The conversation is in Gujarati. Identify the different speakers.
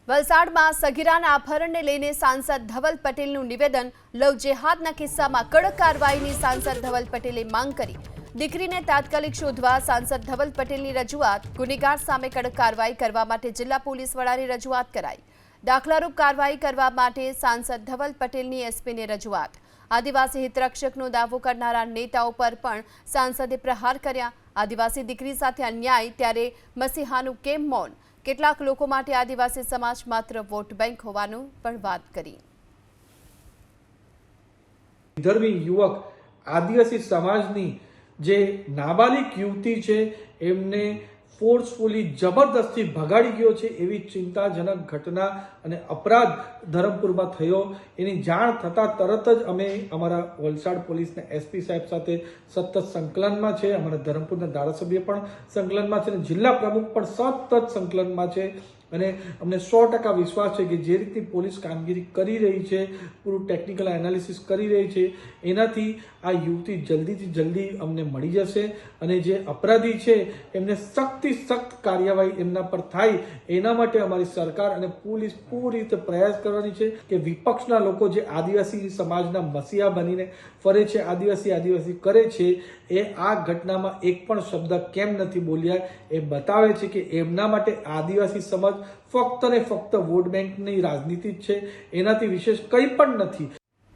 Speaker 1: વલસાડમાં સગીરાના અપહરણને લઈને સાંસદ ધવલ પટેલનું નિવેદન, લવ જેહાદના કિસ્સામાં કડક કાર્યવાહીની સાંસદ ધવલ પટેલે માંગ કરી। દીકરીને તાત્કાલિક શોધવા સાંસદ ધવલ પટેલની રજૂઆત। ગુનેગાર સામે કડક કાર્યવાહી કરવા માટે જિલ્લા પોલીસ વડાને રજૂઆત કરાઈ। દાખલારૂપ કાર્યવાહી કરવા માટે સાંસદ ધવલ પટેલની એસપીને રજૂઆત। આદિવાસી હિતરક્ષકનો દાવો કરનારા નેતાઓ પર પણ સાંસદે પ્રહાર કર્યા। આદિવાસી દીકરી સાથે અન્યાય ત્યારે મસીહાનું કેમ મૌન? કેટલાક લોકો માટે આદિવાસી સમાજ માત્ર વોટ બેંક હોવાનું પણ વાત કરી।
Speaker 2: વિધર્મી યુવક આદિવાસી સમાજની જે નાબાલિગ યુવતી છે એમને ફોર્સફુલી જબરદસ્તી ભગાડી ગયો છે એવી ચિંતાજનક ઘટના અને અપરાધ ધરમપુરમાં થયો। એની જાણ થતાં તરત જ અમે અમારા વલસાડ પોલીસના એસપી સાહેબ સાથે સતત સંકલનમાં છે। અમારા ધરમપુરના ધારાસભ્ય પણ સંકલનમાં છે અને જિલ્લા પ્રમુખ પણ સતત સંકલનમાં છે અને અમને 100% વિશ્વાસ છે કે જે રીતની પોલીસ કામગીરી કરી રહી છે, પૂરું ટેકનિકલ એનાલિસિસ કરી રહી છે, એનાથી આ યુવતી જલ્દીથી જલ્દી અમને મળી જશે અને જે અપરાધી છે એમને સખ્ત કાર્યવાહી એમના પર થાય એના માટે અમારી સરકાર અને પોલીસ પૂરી રીતે પ્રયાસ કરવાની છે કે વિપક્ષના લોકો જે આદિવાસી સમાજના મસીહા બનીને ફરે છે, આદિવાસી કરે છે, એ આ ઘટનામાં એક પણ શબ્દ કેમ નથી બોલ્યા એ બતાવે છે કે એમના માટે આદિવાસી સમાજ ફક્ત ને ફક્ત વોટ બેંકની રાજનીતિ જ છે, એનાથી વિશેષ કંઈ પણ નથી।